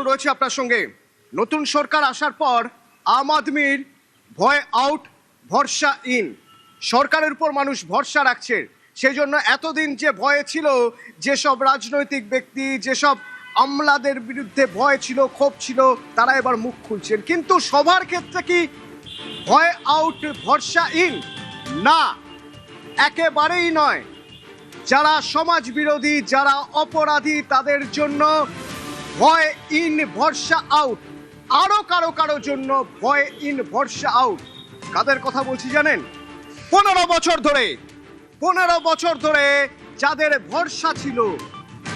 রয়েছে আপনার সঙ্গে। নতুন সরকার আসার পর আম আদমির ভয় আউট, ভরসা ইন। সরকারের উপর মানুষ ভরসা রাখছে, সেই জন্য এতদিন যে ভয়ে ছিল, যেসব রাজনৈতিক ব্যক্তি, যেসব আমলাদের বিরুদ্ধে ভয় ছিল, ক্ষোভ ছিল, তারা এবার মুখ খুলছেন। কিন্তু সবার ক্ষেত্রে কি ভয় আউট ভরসা ইন? না, একেবারেই নয়। যারা সমাজ বিরোধী, যারা অপরাধী, তাদের জন্য ভয় ইন ভরসা আউট। আরো কারো জন্য ভয় ইন ভরসা আউট। কাদের কথা বলছি জানেন? 15 বছর ধরে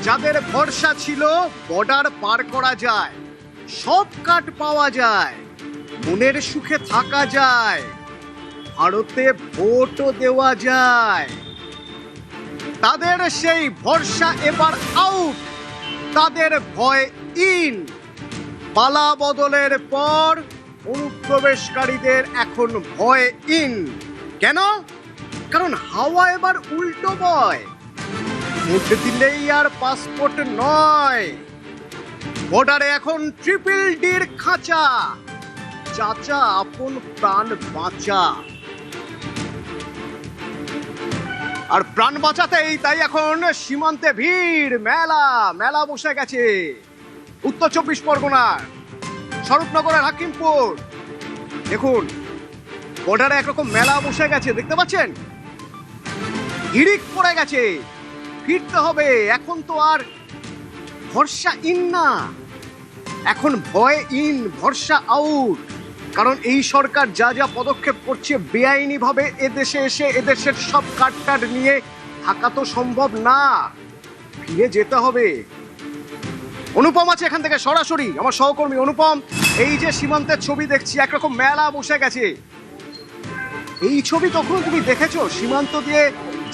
যাদের ভরসা ছিল বর্ডার পার করা যায়, সব কার্ড পাওয়া যায়, মনের সুখে থাকা যায়, ভারতে ভোটও দেওয়া যায়, তাদের সেই ভরসা এবার আউট। তাদের ভয় ইন। পালা বদলের পর অনুপ্রবেশকারীদের এখন ভয় ইন। কেন? কারণ হাওয়া এবার উল্টো বয়। ভোট দিলেই আর পাসপোর্ট নয়, বর্ডারে এখন ট্রিপল ডির খাঁচা। চাচা আপন প্রাণ বাঁচা। আর প্রাণ বাঁচাতেই তাই এখন সীমান্তে ভিড়, মেলা বসে গেছে। উত্তর 24 পরগনার স্বরূপনগরের হাকিমপুর, দেখুন বর্ডারে একরকম মেলা বসে গেছে, দেখতে পাচ্ছেন? হিড়িক পড়ে গেছে, ফিরতে হবে। এখন তো আর ভরসা ইন না, এখন ভয় ইন ভরসা আউট। কারণ এই সরকার যা পদক্ষেপ করছে, বেআইনি ভাবে এদেশে এসে এদেশের সব কার্ড নিয়ে থাকা তো সম্ভব না, ফিরে যেতে হবে। অনুপম আছে এখান থেকে সরাসরি, আমার সহকর্মী অনুপম। এই যে সীমান্তের ছবি দেখছি, একরকম মেলা বসে গেছে। এই ছবি কখনো তুমি দেখেছো? সীমান্ত দিয়ে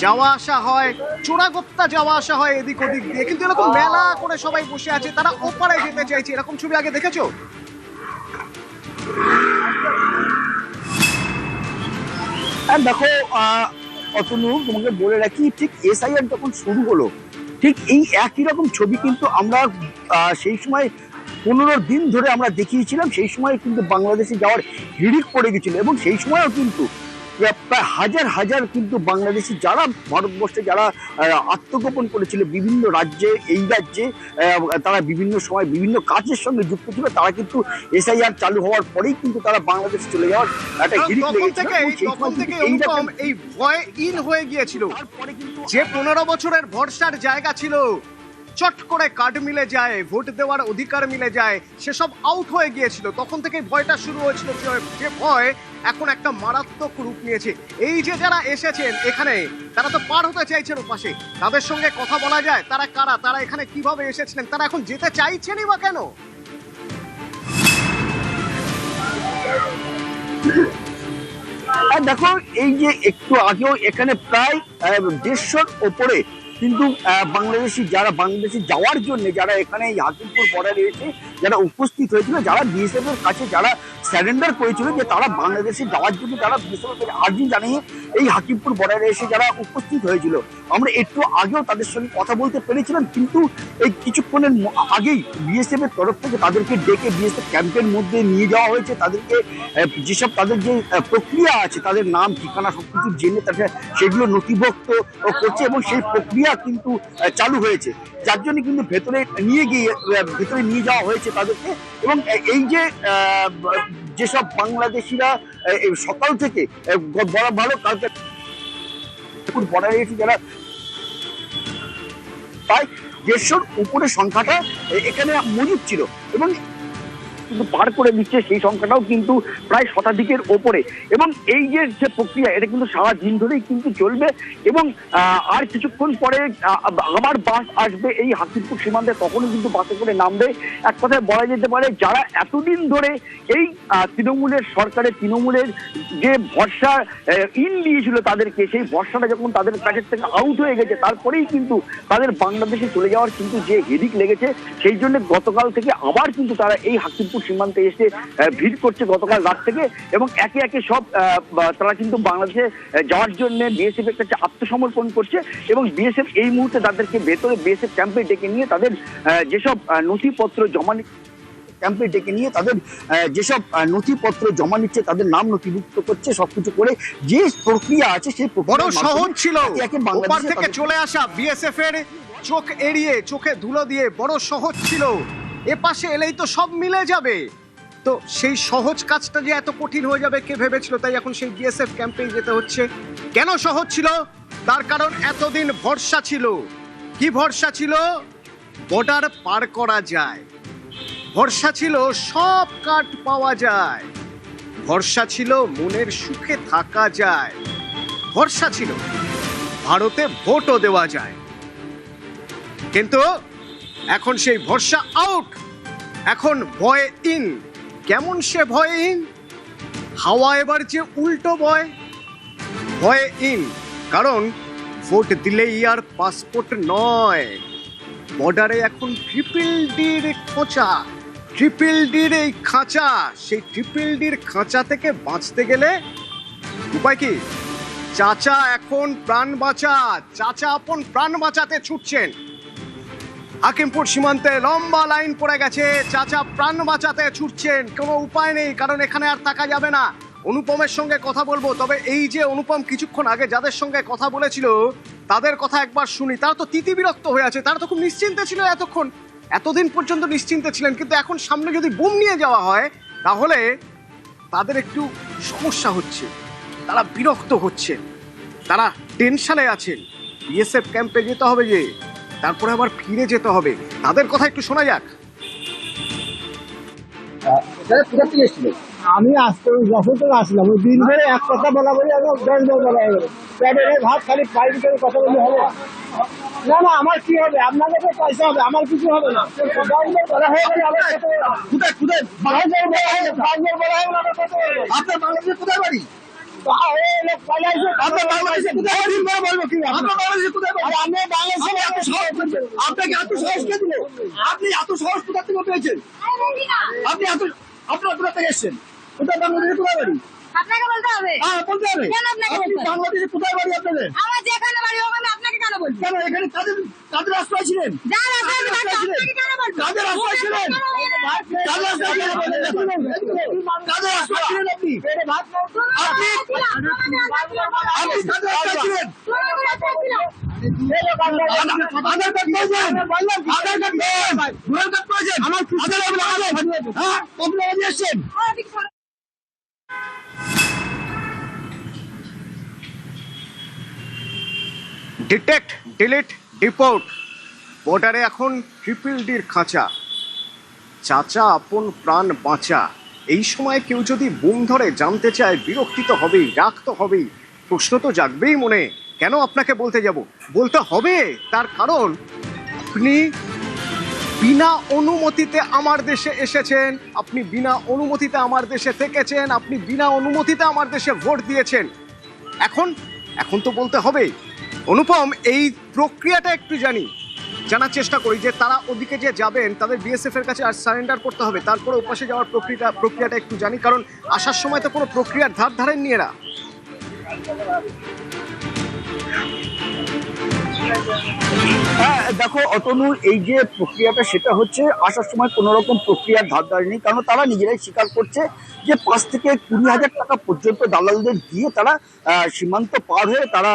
যাওয়া আসা হয়, চোরাগোপ্তা যাওয়া আসা হয় এদিক ওদিক দিয়ে, কিন্তু এরকম মেলা করে সবাই বসে আছে, তারা ওপারে যেতে চাইছে, এরকম ছবি আগে দেখেছো? দেখো অতনু, তোমাকে বলে রাখি, ঠিক এসআইআর যখন শুরু হলো, ঠিক এই একই রকম ছবি কিন্তু আমরা সেই সময় 15 দিন ধরে আমরা দেখিয়েছিলাম। সেই সময় কিন্তু বাংলাদেশে যাওয়ার হিড়িক পড়ে গেছিল, এবং সেই সময়ও কিন্তু প্রায় হাজার কিন্তু বাংলাদেশি যারা ভারতবর্ষে যারা আত্মগোপন করেছিল বিভিন্ন রাজ্যে, এই রাজ্যে তারা বিভিন্ন সময় বিভিন্ন কাজের সঙ্গে যুক্ত ছিল, তারা কিন্তু এসআইআর চালু হওয়ার পরেই কিন্তু তারা বাংলাদেশে চলে যাওয়ার একটা হিড়িক লেগেছিল। এই ভয় ইন হয়ে গিয়েছিল। যে 15 বছরের ভরসার জায়গা ছিল, চট করে কার্ড মিলে যায়, ভোট দেওয়ার অধিকার মিলে যায়, সেসব আউট হয়ে গিয়েছিল। তখন থেকেই ভয়টা শুরু হয়েছিল, যে ভয় এখন একটা মারাত্মক রূপ নিয়েছে। এই যে যারা এসেছেন এখানে, তারা তো পার হতে চাইছেন ওপাশে, তাদের সঙ্গে কথা বলা যায়? তারা কারা, তারা এখানে কিভাবে এসেছিলেন, তারা এখন যেতে চাইছেনই বা কেন? দেখো, এই যে একটু আগেও এখানে প্রায় 150-র ওপরে কিন্তু বাংলাদেশি যারা বাংলাদেশে যাওয়ার জন্য যারা এখানে এই হাকিমপুর বর্ডারে এসে যারা উপস্থিত হয়েছিল, যারা বিএসএফ এর কাছে যারা স্যারেন্ডার করেছিল, যে তারা বাংলাদেশে যাওয়ার জন্য যারা বিএসএফ এর আর্জি জানিয়ে এই হাকিমপুর বর্ডারে এসে যারা উপস্থিত হয়েছিল, আমরা একটু আগেও তাদের সঙ্গে কথা বলতে পেরেছিলাম। কিন্তু এই কিছুক্ষণের আগেই বিএসএফ এর তরফ থেকে তাদেরকে ডেকে বিএসএফ ক্যাম্পের মধ্যে নিয়ে যাওয়া হয়েছে। তাদেরকে যেসব তাদের যে প্রক্রিয়া আছে, তাদের নাম ঠিকানা সবকিছু জেনে তাদের সেগুলো নথিভুক্ত করছে, এবং সেই প্রক্রিয়া কিন্তু চালু হয়েছে, যার জন্য কিন্তু ভেতরে নিয়ে যাওয়া হয়েছে তাদেরকে। এবং এই যে যেসব বাংলাদেশিরা সকাল থেকে ভালো কালকে বর্ডারে এসে যারা প্রায় 150-র উপরে সংখ্যাটা এখানে মজুদ ছিল, এবং কিন্তু পার করে দিচ্ছে সেই সংখ্যাটাও কিন্তু প্রায় শতাধিকের ওপরে। এবং এই যে প্রক্রিয়া, এটা কিন্তু সারা দিন ধরেই কিন্তু চলবে, এবং আর কিছুক্ষণ পরে আবার বাস আসবে এই হাকিমপুর সীমান্তে, তখনও কিন্তু বাসে করে নামবে। এক কথায় বলা যেতে পারে, যারা এতদিন ধরে এই তৃণমূলের যে ভরসা ইন দিয়েছিল তাদেরকে, সেই ভরসাটা যখন তাদের কাছের থেকে আউট হয়ে গেছে, তারপরেই কিন্তু তাদের বাংলাদেশে চলে যাওয়ার কিন্তু যে হিড়িক লেগেছে, সেই জন্য গতকাল থেকে আবার কিন্তু তারা এই হাকিমপুর সীমান্তে এসে ভিড় করছে গতকাল রাত থেকে, এবং একে একে সব তারা কিন্তু বাংলাদেশে যাওয়ার জন্য বিএসএফ এর কাছে আত্মসমর্পণ করছে। এবং বিএসএফ এই মুহূর্তে তাদেরকে ভেতরে বিএসএফ ক্যাম্পে ডেকে নিয়ে তাদের যেসব নথিপত্র জমা ক্যাম্পে ডেকে নিয়ে তাদের যেসব নথিপত্র জমা নিচ্ছে, তাদের নাম নথিভুক্ত করছে, সবকিছু করে যে প্রক্রিয়া আছে সেই বড় সহজ ছিল ওপার বাংলাদেশে থেকে চলে আসা বিএসএফ এর চোখ এড়িয়ে, চোখে ধুলো দিয়ে বড় সহজ ছিল। এপাশে এলেই তো সব মিলে যাবে। তো সেই সহজ কাজটা যে এত কঠিন হয়ে যাবে কে ভেবেছিল? তাই এখন সেই বিএসএফ ক্যাম্পেই যেতে হচ্ছে। কেন সহজ ছিল? তার কারণ এতদিন ভরসা ছিল। কি ভরসা ছিল? বর্ডার পার করা যায়। ভরসা ছিল সব কার্ড পাওয়া যায়। ভরসা ছিল মনের সুখে থাকা যায়। ভরসা ছিল ভারতে ভোটও দেওয়া যায়। কিন্তু এখন সেই ভরসা আউট, এখন ভয় ইন। কেমন সে ভয় ইন? হাওয়া এবার যে উল্টো বয়। ভয় ইন কারণ ভোট দিলেই আর পাসপোর্ট নয়, বর্ডারে এখন ট্রিপল ডির খোঁচা। ট্রিপল ডির এই খাঁচা, সেই ট্রিপল ডির খাঁচা থেকে বাঁচতে গেলে উপায় কি? চাচা এখন প্রাণ বাঁচা, চাচা আপন প্রাণ বাঁচাতে ছুটছেন। হাকিমপুর সীমান্তে লম্বা লাইন পড়ে গেছে, চাচা প্রাণ বাঁচাতে ছুটছেন। কোনো উপায় নেই, কারণ এখানে আর থাকা যাবে না। অনুপমের সঙ্গে কথা বলবো, তবে এই যে অনুপম কিছুক্ষণ আগে যাদের সঙ্গে কথা বলেছিল তাদের কথা একবার শুনি। তারা তো তিতি বিরক্ত হয়ে আছে, তারা তো খুব নিশ্চিন্তে ছিল এতক্ষণ, এতদিন পর্যন্ত নিশ্চিন্তে ছিলেন, কিন্তু এখন সামনে যদি বোম নিয়ে যাওয়া হয় তাহলে তাদের একটু সমস্যা হচ্ছে, তারা বিরক্ত হচ্ছে, তারা টেনশনে আছেন। বিএসএফ ক্যাম্পে যেতে হবে যে, তারপরে আবার ফিরে যেতে হবে। তাদের কথা একটু শোনা যাক। আমি আসতে যখন থেকে আসলাম ওই দিন ধরে এক কথা বলা বলি এবং 10 বার বলা হয়ে গেল। প্যাডেলের ভাত খালি পাইপ করে কথা বললে হবে? না না, আমার কি হবে? আপনাদের তো পয়সা হবে, আমার কিছু হবে না। 10 বার বলা হয়ে গেলে আমার কত হবে? কোথায় কোথায় 5 বার বলা হয়ে গেল, 5 বার বলা হয়ে গেলে আমার কত হবে? আপনার বাংলাদেশে কোথায় বাড়ি? আপনার বাংলাদেশে কোথায় বাড়ি? বলবো কি আপনার বাংলাদেশে কোথায় বাড়ি? আমি বাংলাদেশে আপনাকে এত সাহস কে দিল? আপনি এত সাহস কোথা থেকে পেয়েছেন? আপনি এত আপনার কোথা থেকে এসেছেন? কোথায় বাংলাদেশে কোথায় বাড়ি? আপনাকে বলতে হবে। হ্যাঁ বলতে হবে। কেন আপনাকে আপনি বলতে হবে? বাংলাদেশে কোথায় বাড়ি আপনাদের? আমার যেখানে বাড়ি ওখানে আপনাকে কেন বলবো? কেন এখানে কাদের আশ্রয় ছিলেন? যার আশ্রয় আছে তাকে আপনাকে কেন বলবো? কাদের আশ্রয় ছিলেন? কাদের আশ্রয় ছিলেন? কাদের আশ্রয় ছিলেন আপনি? আপনি আপনি কাদের আশ্রয় ছিলেন? আধার কার্ড পেয়েছেন? আধার কার্ড পেয়েছেন? ভোটার কার্ড পেয়েছেন? আমার হ্যাঁ কখন এসেছেন? Detect, delete, deport. বর্ডারে এখন ট্রিপল ডির খাঁচা। চাচা আপন প্রাণ বাঁচা। এই সময় কেউ যদি বুম ধরে জানতে চায়, বিরক্তি তো হবেই, রাগ তো হবেই, প্রশ্ন তো জাগবেই মনে। কেন আপনাকে বলতে যাব? বলতে হবে, তার কারণ আপনি বিনা অনুমতিতে আমার দেশে এসেছেন, আপনি বিনা অনুমতিতে আমার দেশে থেকেছেন, আপনি বিনা অনুমতিতে আমার দেশে ভোট দিয়েছেন। এখন তো বলতে হবে। অনুপম, এই প্রক্রিয়াটা একটু জানার চেষ্টা করি যে তারা ওদিকে যে যাবেন তাদের বিএসএফ এর কাছে আর সারেন্ডার করতে হবে, তারপরে ওপাশে যাওয়ার প্রক্রিয়াটা একটু জানি, কারণ আসার সময় তো কোনো প্রক্রিয়ার ধার ধারেননি এরা। হ্যাঁ দেখো অতনু, এই যে প্রক্রিয়াটা সেটা হচ্ছে আসার সময় কোনো রকম প্রক্রিয়ার ধার ধারেনি, কারণ তারা নিজেরাই স্বীকার করছে যে 5 থেকে 20,000 টাকা পর্যন্ত দালালদের দিয়ে তারা সীমান্ত পার হয়ে তারা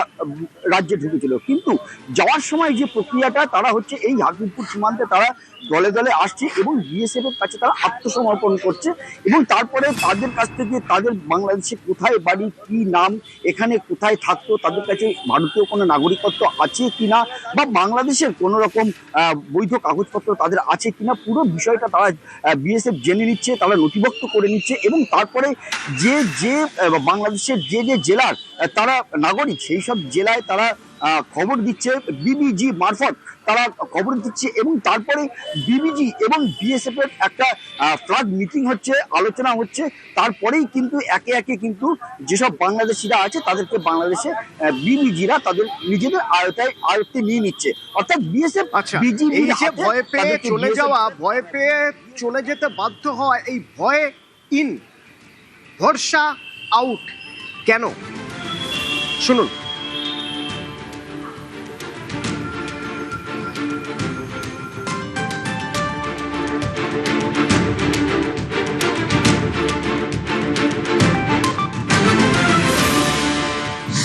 রাজ্যে ঢুকেছিল। কিন্তু যাওয়ার সময় যে প্রক্রিয়াটা, তারা হচ্ছে এই হাকিমপুর সীমান্তে তারা দলে দলে আসছে এবং বিএসএফ এর কাছে তারা আত্মসমর্পণ করছে, এবং তারপরে তাদের কাছ থেকে তাদের বাংলাদেশে কোথায় বাড়ি, কি নাম, এখানে কোথায় থাকতো, তাদের কাছে ভারতীয় কোনো নাগরিকত্ব আছে কিনা বা বাংলাদেশের কোনো রকম বৈধ কাগজপত্র তাদের আছে কিনা, পুরো বিষয়টা তারা বিএসএফ জেনে নিচ্ছে, তারা নথিভুক্ত করে নিচ্ছে। এবং তারপরে যে বাংলাদেশের যে জেলার তারা নাগরিক, সেই সব জেলায় তারা খবর দিচ্ছে, বিবিজি মারফত তারা খবর দিচ্ছে, এবং তারপরে বিবিজি এবং বিএসএফ এর একটা ফ্ল্যাগ মিটিং হচ্ছে, আলোচনা হচ্ছে। তারপরেই কিন্তু একে একে কিন্তু যেসব বাংলাদেশিরা আছে তাদেরকে বাংলাদেশে বিবিজিরা তাদের নিজেদের আয়ত্তে নিয়ে নিচ্ছে, অর্থাৎ বিএসএফ বিজিবি। এই যে ভয় পেয়ে চলে যাওয়া, ভয় পেয়ে চলে যেতে বাধ্য হওয়া, এই ভয় ইন, ভরসা আউট কেন? শুনুন।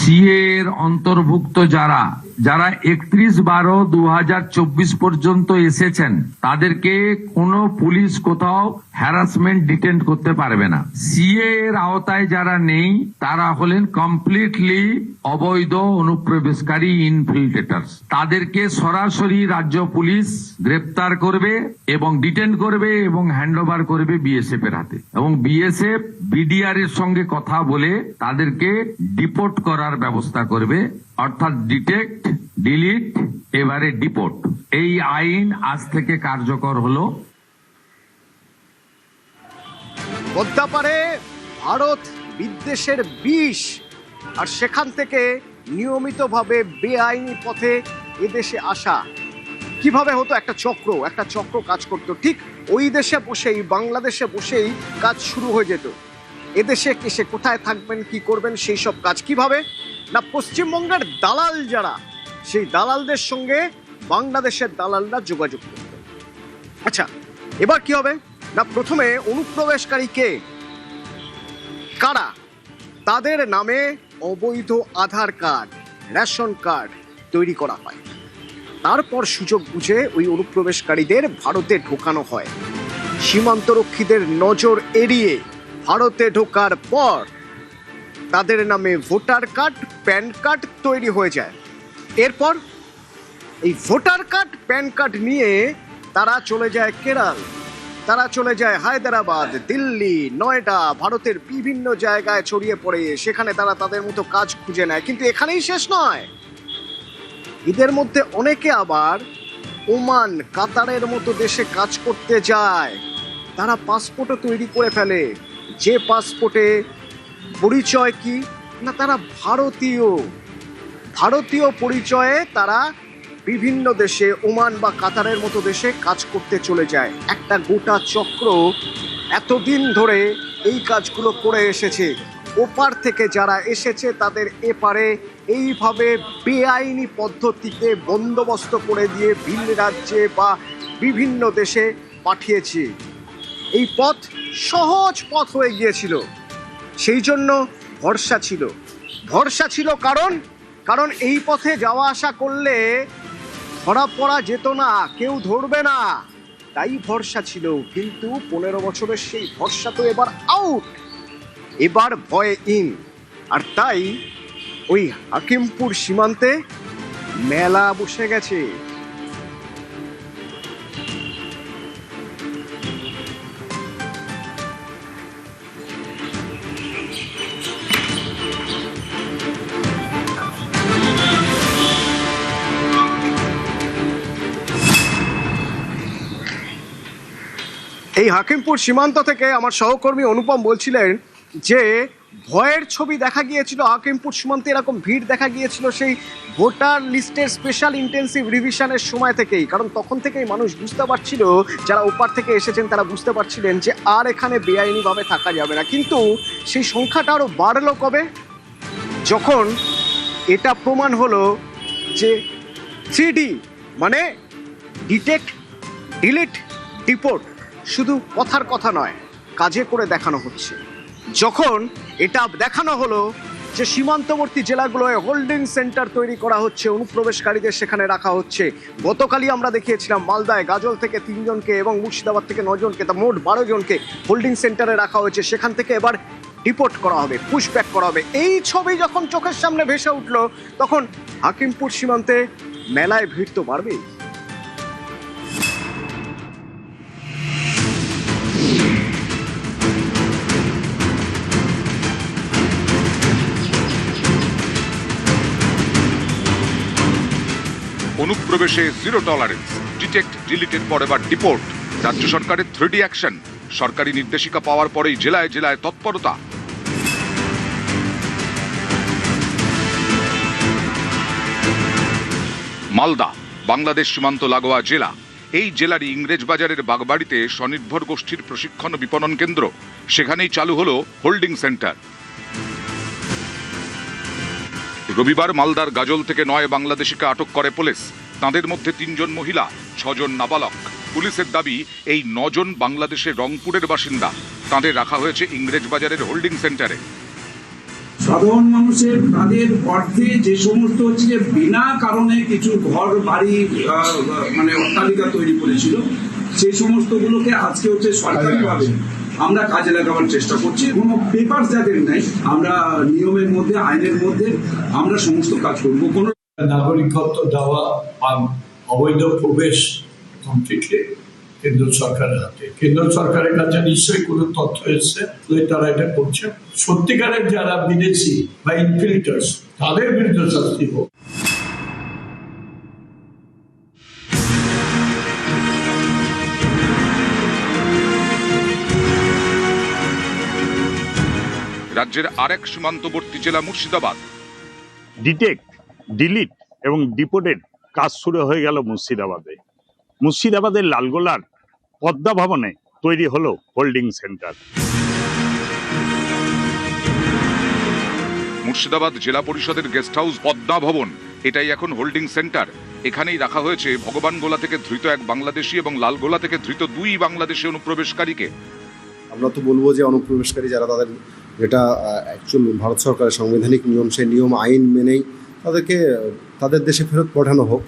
সিএ এর অন্তর্ভুক্ত যারা 31/12/2024 পর্যন্ত এসেছেন তাদেরকে কোনো পুলিশ কোথাও হ্যারাসমেন্ট ডিটেন্ট করতে পারবে না। সিএ এর আওতায় যারা নেই তারা হলেন কমপ্লিটলি অবৈধ অনুপ্রবেশকারী ইনফিল্ট্রেটার্স। তাদেরকে সরাসরি রাজ্য পুলিশ গ্রেপ্তার করবে এবং ডিটেন্ট করবে এবং হ্যান্ডওভার করবে বিএসএফ এর হাতে, এবং বিএসএফ বিডিআর এর সঙ্গে কথা বলে তাদেরকে ডিপোর্ট করার ব্যবস্থা করবে, অর্থাৎ ডিটেক্ট, ডিলিট, এবারে ডিপোর্ট। এই আইন আজ থেকে কার্যকর হলো। পদ্মাপাড়ে ভারত বিদ্বেষের বিষ, আর সেখান থেকে নিয়মিতভাবে বেআইনি পথে এদেশে আসা কিভাবে হতো? একটা চক্র কাজ করতো। ঠিক ওই দেশে বসেই, বাংলাদেশে বসেই কাজ শুরু হয়ে যেত। এদেশে এসে কোথায় থাকবেন, কি করবেন, সেই সব কাজ কিভাবে না পশ্চিমবঙ্গের দালাল যারা, সেই দালালদের সঙ্গে বাংলাদেশের দালালরা যোগাযোগ করত। আচ্ছা, এবার কি হবে না প্রথমে অনুপ্রবেশকারী কে, কারা, তাদের নামে অবৈধ আধার কার্ড, রেশন কার্ড তৈরি করা হয়। তারপর সুযোগ বুঝে ওই অনুপ্রবেশকারীদের ভারতে ঢোকানো হয়। সীমান্তরক্ষীদের নজর এড়িয়ে ভারতে ঢোকার পর তাদের নামে ভোটার কার্ড, প্যান কার্ড তৈরি হয়ে যায়। এরপর এই ভোটার কার্ড, প্যান কার্ড নিয়ে তারা চলে যায় কেরল, তারা চলে যায় হায়দ্রাবাদ, দিল্লি, নয়ডা, ভারতের বিভিন্ন জায়গায় ছড়িয়ে পড়ে। সেখানে তারা তাদের মতো কাজ খুঁজে নেয়। কিন্তু এখানেই শেষ নয়, এদের মধ্যে অনেকে আবার ওমান, কাতারের মতো দেশে কাজ করতে যায়। তারা পাসপোর্টও তৈরি করে ফেলে, যে পাসপোর্টে পরিচয় কি না তারা ভারতীয় পরিচয়ে তারা বিভিন্ন দেশে, ওমান বা কাতারের মতো দেশে কাজ করতে চলে যায়। একটা গোটা চক্র এতদিন ধরে এই কাজগুলো করে এসেছে। ওপার থেকে যারা এসেছে তাদের এপারে এইভাবে বেআইনি পদ্ধতিতে বন্দোবস্ত করে দিয়ে ভিন রাজ্যে বা বিভিন্ন দেশে পাঠিয়েছে। এই পথ সহজ পথ হয়ে গিয়েছিল, সেই জন্য ভরসা ছিল। কারণ এই পথে যাওয়া আসা করলে ধরা পড়া যেত না, কেউ ধরবে না, তাই ভরসা ছিল। কিন্তু 15 বছরের সেই ভরসা তো এবার আউট, এবার ভয় ইন। আর তাই ওই হাকিমপুর সীমান্তে মেলা বসে গেছে। এই হাকিমপুর সীমান্ত থেকে আমার সহকর্মী অনুপম বলছিলেন যে ভয়ের ছবি দেখা গিয়েছিল হাকিমপুর সীমান্তে, এরকম ভিড় দেখা গিয়েছিল সেই ভোটার লিস্টের স্পেশাল ইন্টেন্সিভ রিভিশনের সময় থেকেই। কারণ তখন থেকেই মানুষ বুঝতে পারছিল, যারা ওপার থেকে এসেছেন তারা বুঝতে পারছিলেন যে আর এখানে বেআইনিভাবে থাকা যাবে না। কিন্তু সেই সংখ্যাটা আরও বাড়লো কবে? যখন এটা প্রমাণ হলো যে 3D মানে ডিটেক্ট, ডিলিট, ডিপোর্ট শুধু কথার কথা নয়, কাজে করে দেখানো হচ্ছে। যখন এটা দেখানো হলো যে সীমান্তবর্তী জেলাগুলোয় হোল্ডিং সেন্টার তৈরি করা হচ্ছে, অনুপ্রবেশকারীদের সেখানে রাখা হচ্ছে। গতকালই আমরা দেখিয়েছিলাম মালদায় গাজল থেকে 3 জনকে এবং মুর্শিদাবাদ থেকে 9 জনকে, তা মোট 12 জনকে হোল্ডিং সেন্টারে রাখা হয়েছে। সেখান থেকে এবার ডিপোর্ট করা হবে, পুশব্যাক করা হবে। এই ছবি যখন চোখের সামনে ভেসে উঠলো, তখন হাকিমপুর সীমান্তে মেলায় ভিড় তো বাড়বেই। অনুপ্রবেশে জিরো টলারেন্স, ডিটেক্ট, ডিলিটের পর এবার ডিপোর্ট। রাজ্য সরকারের 3D অ্যাকশন, সরকারি নির্দেশিকা পাওয়ার পরেই জেলায় জেলায় তৎপরতা। মালদা বাংলাদেশ সীমান্ত লাগোয়া জেলা। এই জেলারই ইংরেজবাজারের বাগবাড়িতে স্বনির্ভর গোষ্ঠীর প্রশিক্ষণ বিপণন কেন্দ্র। সেখানেই চালু হলো হোল্ডিং সেন্টার। রবিবার মালদার গাজল থেকে 9 বাংলাদেশিকে আটক করে পুলিশ। তাদের মধ্যে 3 জন মহিলা, 6 জন নাবালক। পুলিশের দাবি এই 9 জন বাংলাদেশের রংপুরের বাসিন্দা। তাদের রাখা হয়েছে ইংরেজবাজারের হোল্ডিং সেন্টারে। সাধারণ মানুষের তাদের অর্থে যে সমস্ত হচ্ছে যে বিনা কারণে কিছু ঘর বাড়ি মানে অট্টালিকা তৈরি করেছিল, সেই সমস্তগুলোকে আজকে হচ্ছে সরকারিভাবে আমরা কাজে লাগাবার চেষ্টা করছি। কোনো পেপার যাদের নেই, আমরা নিয়মের মধ্যে, আইনের মধ্যে আমরা সমস্ত কাজ করবো। কোনো নাগরিকত্ব দেওয়া বা অবৈধ প্রবেশ কমপ্লিটলি কেন্দ্র সরকারের হাতে। কেন্দ্র সরকারের কাছে নিশ্চয়ই কোনো তথ্য এসছে, তারা এটা করছে। সত্যিকারের যারা বিদেশি বা ইনফিল্টার্স, তাদের বিরুদ্ধে শাস্তি হোক। রাজ্যের আরেক সীমান্তবর্তী জেলা মুর্শিদাবাদ। ডিটেক্ট, ডিলিট এবং ডিপোর্টেড কাজ শুরু হয়ে গেল মুর্শিদাবাদে। মুর্শিদাবাদের লালগোলার পদ্মা ভবনে তৈরি হলো হোল্ডিং সেন্টার। মুর্শিদাবাদ জেলা পরিষদের গেস্ট হাউস পদ্মা ভবন, এটাই এখন হোল্ডিং সেন্টার। এখানেই রাখা হয়েছে ভগবানগোলা থেকে ধৃত এক বাংলাদেশি এবং লালগোলা থেকে ধৃত 2 বাংলাদেশি অনুপ্রবেশকারীকে। আমরা তো বলবো যে অনুপ্রবেশকারী যারা, তাদের যেটা অ্যাকচুয়াল ভারত সরকারের সাংবিধানিক নিয়ম, সেই নিয়ম আইন মেনেই তাদেরকে তাদের দেশে ফেরত পাঠানো হোক,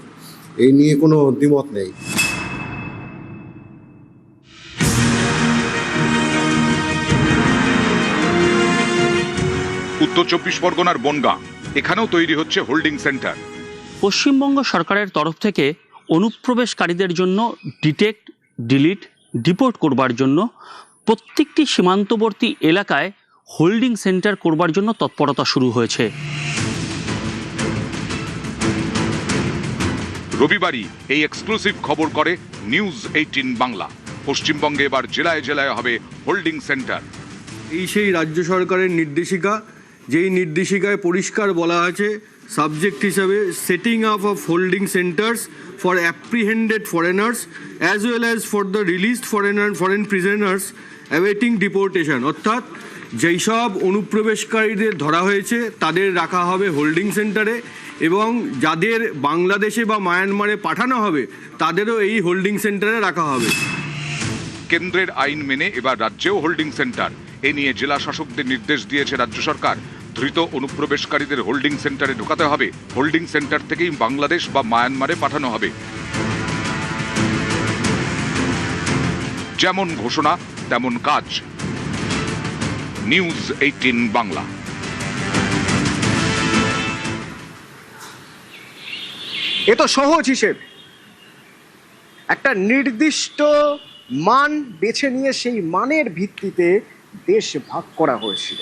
এই নিয়ে কোনো দ্বিমত নেই। উত্তর 24 পরগনার বনগাঁ, এখানেও তৈরি হচ্ছে হোল্ডিং সেন্টার। পশ্চিমবঙ্গ সরকারের তরফ থেকে অনুপ্রবেশকারীদের জন্য ডিটেক্ট, ডিলিট, ডিপোর্ট করবার জন্য প্রত্যেকটি সীমান্তবর্তী এলাকায় হোল্ডিং সেন্টার করবার জন্য তৎপরতা শুরু হয়েছে। রবিবারই এই এক্সক্লুসিভ খবর করে নিউজ 18 বাংলা। পশ্চিমবঙ্গে এবার জেলায় জেলায় হবে হোল্ডিং সেন্টার। এই সেই রাজ্য সরকারের নির্দেশিকা, যেই নির্দেশিকায় পরিষ্কার বলা আছে সাবজেক্ট হিসাবে setting up of holding centers for apprehended foreigners as well as for the released foreign prisoners awaiting deportation. অর্থাৎ যেই সব অনুপ্রবেশকারীদের ধরা হয়েছে তাদের রাখা হবে হোল্ডিং সেন্টারে, এবং যাদের বাংলাদেশে বা মায়ানমারে পাঠানো হবে তাদেরও এই হোল্ডিং সেন্টারে রাখা হবে। কেন্দ্রের আইন মেনে এবার রাজ্যেও হোল্ডিং সেন্টার। এ নিয়ে জেলা শাসকদের নির্দেশ দিয়েছে রাজ্য সরকার। ধৃত অনুপ্রবেশকারীদের হোল্ডিং সেন্টারে ঢোকাতে হবে। হোল্ডিং সেন্টার থেকেই বাংলাদেশ বা মায়ানমারে পাঠানো হবে। যেমন ঘোষণা তেমন কাজ। নিউজ 18 বাংলা। এ তো সহজ হিসেব। একটা নির্দিষ্ট মান বেছে নিয়ে সেই মানের ভিত্তিতে দেশ ভাগ করা হয়েছিল।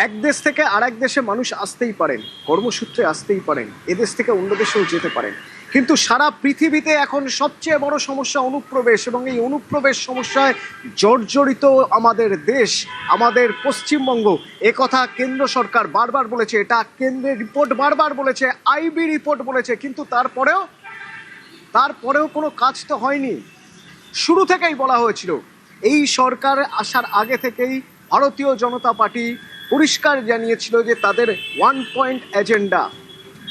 এক দেশ থেকে আরেক দেশে মানুষ আসতেই পারেন, কর্মসূত্রে আসতেই পারেন, এদেশ থেকে অন্য দেশেও যেতে পারেন, কিন্তু সারা পৃথিবীতে এখন সবচেয়ে বড় সমস্যা অনুপ্রবেশ, এবং এই অনুপ্রবেশ সমস্যায় জর্জরিত আমাদের দেশ, আমাদের পশ্চিমবঙ্গ। একথা কেন্দ্র সরকার বারবার বলেছে, এটা কেন্দ্রের রিপোর্ট বারবার বলেছে, আইবি রিপোর্ট বলেছে, কিন্তু তারপরেও কোনো কাজ তো হয়নি। শুরু থেকেই বলা হয়েছিল, এই সরকার আসার আগে থেকেই ভারতীয় জনতা পার্টি পরিষ্কার জানিয়েছিল যে তাদের 1 পয়েন্ট এজেন্ডা,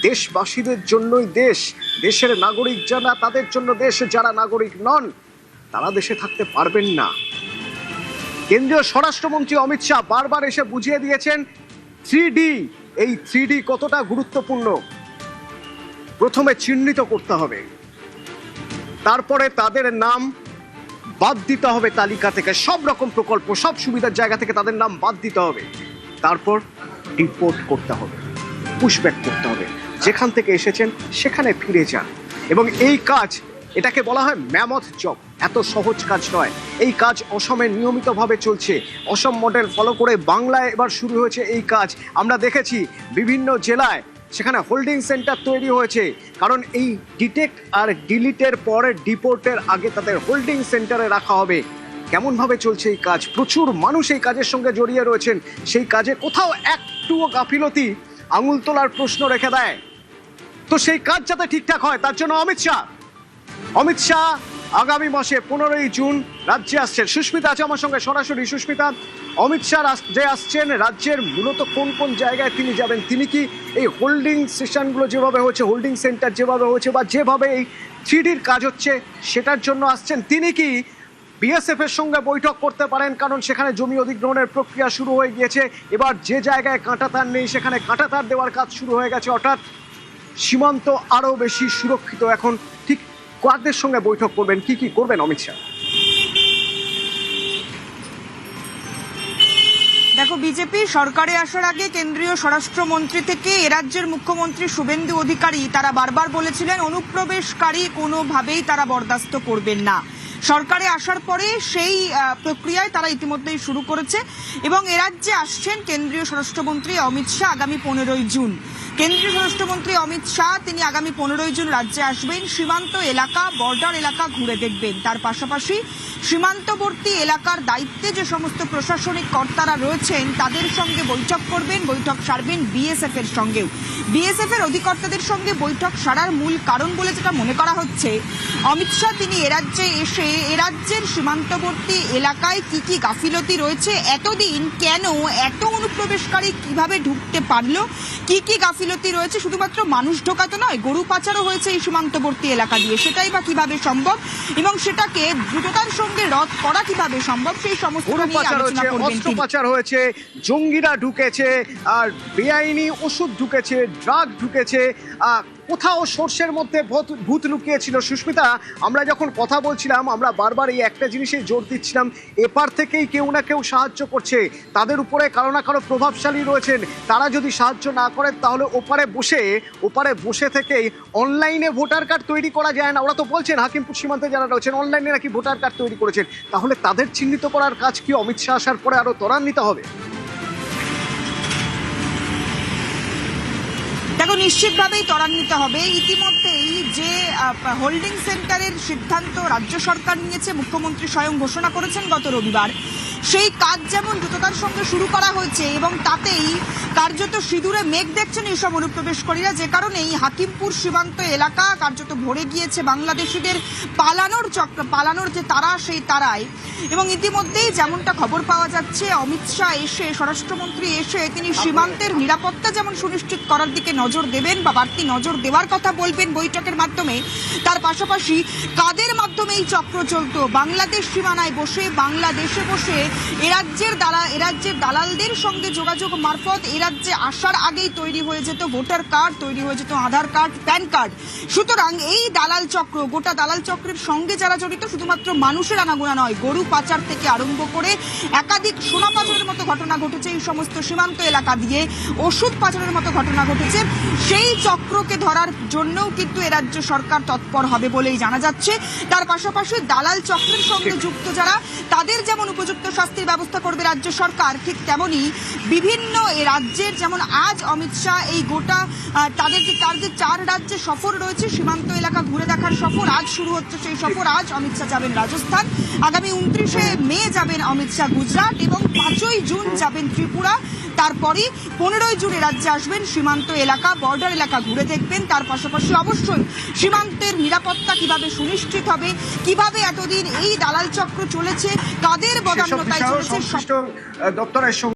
দেশবাসীদের জন্যই দেশ, দেশের নাগরিক যারা তাদের জন্য দেশ, যারা নাগরিক নন তারা দেশে থাকতে পারবেন না। কেন্দ্রীয় স্বরাষ্ট্রমন্ত্রী অমিত শাহ বারবার এসে বুঝিয়ে দিয়েছেন 3D, এই 3D কতটা গুরুত্বপূর্ণ। প্রথমে চিহ্নিত করতে হবে, তারপরে তাদের নাম বাদ দিতে হবে তালিকা থেকে, সব রকম প্রকল্প, সব সুবিধার জায়গা থেকে তাদের নাম বাদ দিতে হবে, তারপর ডিপোর্ট করতে হবে, পুশব্যাক করতে হবে, যেখান থেকে এসেছেন সেখানে ফিরে যান। এবং এই কাজ, এটাকে বলা হয় ম্যামথ জব, এত সহজ কাজ নয়। এই কাজ অসমে নিয়মিতভাবে চলছে। অসম মডেল ফলো করে বাংলায় এবার শুরু হয়েছে এই কাজ। আমরা দেখেছি বিভিন্ন জেলায় সেখানে হোল্ডিং সেন্টার তৈরি হয়েছে, কারণ এই ডিটেক্ট আর ডিলিটের পরে ডিপোর্টের আগে তাদের হোল্ডিং সেন্টারে রাখা হবে। কেমনভাবে চলছে এই কাজ? প্রচুর মানুষ এই কাজের সঙ্গে জড়িয়ে রয়েছেন। সেই কাজে কোথাও একটুও গাফিলতি আঙুল তোলার প্রশ্ন রেখে দেয়। তো সেই কাজ যাতে ঠিকঠাক হয় তার জন্য অমিত শাহ আগামী মাসে 15ই জুন রাজ্যে আসছেন। সুস্মিতা আছে আমার সঙ্গে সরাসরি। সুস্মিতা, অমিত শাহ যে আসছেন রাজ্যের মূলত কোন কোন জায়গায় তিনি যাবেন? তিনি কি এই হোল্ডিং সেশনগুলো যেভাবে হচ্ছে, হোল্ডিং সেন্টার যেভাবে হচ্ছে, বা যেভাবে এই 3Dর কাজ হচ্ছে সেটার জন্য আসছেন? তিনি কি বিএসএফ এর সঙ্গে বৈঠক করতে পারেন, কারণ সেখানে জমি অধিগ্রহণের প্রক্রিয়া শুরু হয়ে গিয়েছে। এবার যে জায়গায় কাঁটাতার নেই সেখানে কাঁটাতার দেওয়ার কাজ শুরু হয়ে গেছে, অর্থাৎ সীমান্ত আরো বেশি সুরক্ষিত। এখন ঠিক কাদের সঙ্গে বৈঠক করবেন, কি কি করবেন অমিত শাহ? দেখো, বিজেপি সরকারে আসার আগে কেন্দ্রীয় স্বরাষ্ট্রমন্ত্রী থেকে এ রাজ্যের মুখ্যমন্ত্রী শুভেন্দু অধিকারী তারা বারবার বলেছিলেন অনুপ্রবেশকারী কোনোভাবেই তারা বরদাস্ত করবেন না। সরকারে আসার পরে সেই প্রক্রিয়ায় তারা ইতিমধ্যেই শুরু করেছে এবং এ রাজ্যে আসছেন কেন্দ্রীয় স্বরাষ্ট্রমন্ত্রী অমিত শাহ আগামী 15ই জুন। কেন্দ্রীয় স্বরাষ্ট্রমন্ত্রী অমিত শাহ তিনি আগামী 15ই জুন রাজ্যে আসবেন, সীমান্ত এলাকা, বর্ডার এলাকা ঘুরে দেখবেন। তার পাশাপাশি সীমান্তবর্তী এলাকার দায়িত্বে যে সমস্ত প্রশাসনিক কর্তারা রয়েছেন তাদের সঙ্গে বৈঠক করবেন, বৈঠক সারবেন বিএসএফ এর সঙ্গেও। বিএসএফ এর অধিকর্তাদের সঙ্গে বৈঠক সারার মূল কারণ বলে যেটা মনে করা হচ্ছে, অমিত শাহ তিনি এ রাজ্যে এসে এ রাজ্যের সীমান্তবর্তী এলাকায় কি কি গাফিলতি রয়েছে, এতদিন কেন এত অনুপ্রবেশকারী কিভাবে ঢুকতে পারলো, কি কি গাফিলতি রয়েছে, শুধুমাত্র মানুষ ঢোকাতো নয়, গরু পাচারও হয়েছে এই সীমান্তবর্তী এলাকা দিয়ে, সেটাই বা কিভাবে সম্ভব এবং সেটাকে দ্রুততার সঙ্গে রদ করা কিভাবে সম্ভব, সেই সমস্ত নিয়ে আলোচনা করবেন। অস্ত্র পাচার হয়েছে, জঙ্গিরা ঢুকেছে, আর বেআইনি ওষুধ ঢুকেছে, ড্রাগ ঢুকেছে, কোথাও সর্ষের মধ্যে ভূত লুকিয়েছিল। সুস্মিতা, আমরা যখন কথা বলছিলাম আমরা বারবার এই একটা জিনিসে জোর দিচ্ছিলাম, এপার থেকেই কেউ না কেউ সাহায্য করছে, তাদের উপরে কারো না কারো প্রভাবশালী রয়েছেন, তারা যদি সাহায্য না করেন তাহলে ওপারে বসে থেকেই অনলাইনে ভোটার কার্ড তৈরি করা যায় না। ওরা তো বলছেন হাকিমপুর সীমান্তে যারা রয়েছেন অনলাইনে নাকি ভোটার কার্ড তৈরি করেছেন, তাহলে তাদের চিহ্নিত করার কাজ কি অমিত শাহ আসার পরে আরো ত্বরান্বিত হবে? দেখো, নিশ্চিতভাবেই ত্বরান্বিত হবে। ইতিমধ্যেই যে হোল্ডিং সেন্টারের সিদ্ধান্ত রাজ্য সরকার নিয়েছে, মুখ্যমন্ত্রী স্বয়ং ঘোষণা করেছেন গত রবিবার, সেই কাজ যেমন দ্রুততার সঙ্গে শুরু করা হয়েছে এবং তাতেই কার্যত সিঁদুরে মেঘ দেখছেন এইসব অনুপ্রবেশকারীরা, যে কারণেই হাকিমপুর সীমান্ত এলাকা কার্যত ভরে গিয়েছে বাংলাদেশিদের পালানোর যে তারা, সেই তারাই। এবং ইতিমধ্যেই যেমনটা খবর পাওয়া যাচ্ছে, অমিত শাহ এসে, স্বরাষ্ট্রমন্ত্রী এসে তিনি সীমান্তের নিরাপত্তা যেমন সুনিশ্চিত করার দিকে নজর দেবেন বা বাড়তি নজর দেওয়ার কথা বলবেন বৈঠকের মাধ্যমে, তার পাশাপাশি কাদের মাধ্যমে এই চক্র চলতো, বাংলাদেশ সীমানায় বসে, বাংলাদেশে বসে এ রাজ্যের দালালদের সঙ্গে যোগাযোগ মারফত এ রাজ্যে আসার আগেই তৈরি হয়ে যেত ভোটার কার্ড, তৈরি হয়ে যেত আধার কার্ড, প্যান কার্ড। সুতরাং এই দালাল চক্র, গোটা দালাল চক্রের সঙ্গে যারা জড়িত, শুধুমাত্র মানুষের আনাগোনা নয়, গরু পাচার থেকে আরম্ভ করে একাধিক সোনা পাচারের মতো ঘটনা ঘটেছে এই সমস্ত সীমান্ত এলাকা দিয়ে, ওষুধ পাচারের মতো ঘটনা ঘটেছে। সেই চক্রকে ধরার জন্যও কিন্তু এ রাজ্য সরকার তৎপর হবে বলেই জানা যাচ্ছে। তার পাশাপাশি দালাল চক্রের সঙ্গে যুক্ত যারা, তাদের যেমন উপযুক্ত শাস্তির ব্যবস্থা করবে রাজ্য সরকার, ঠিক তেমনি বিভিন্ন রাজ্যের, যেমন আজ অমিত শাহ এই গোটা তার যে 4 রাজ্যে সফর রয়েছে, সীমান্ত এলাকা ঘুরে দেখার সফর, আজ শুরু হচ্ছে সেই সফর। আজ অমিত শাহ যাবেন রাজস্থান, আগামী 29শে মে যাবেন অমিত শাহ গুজরাট এবং 5ই জুন যাবেন ত্রিপুরা। তারপরে 15ই জুন রাজ্যে আসবেন, সীমান্ত এলাকা, বর্ডার এলাকা ঘুরে দেখবেন। তার পাশাপাশি অবশ্যই সীমান্তের নিরাপত্তা কিভাবে সুনিশ্চিত হবে, কিভাবে এতদিন এই দালাল চক্র চলেছে, কাদের বদান্যতায় চলেছে, দপ্তরের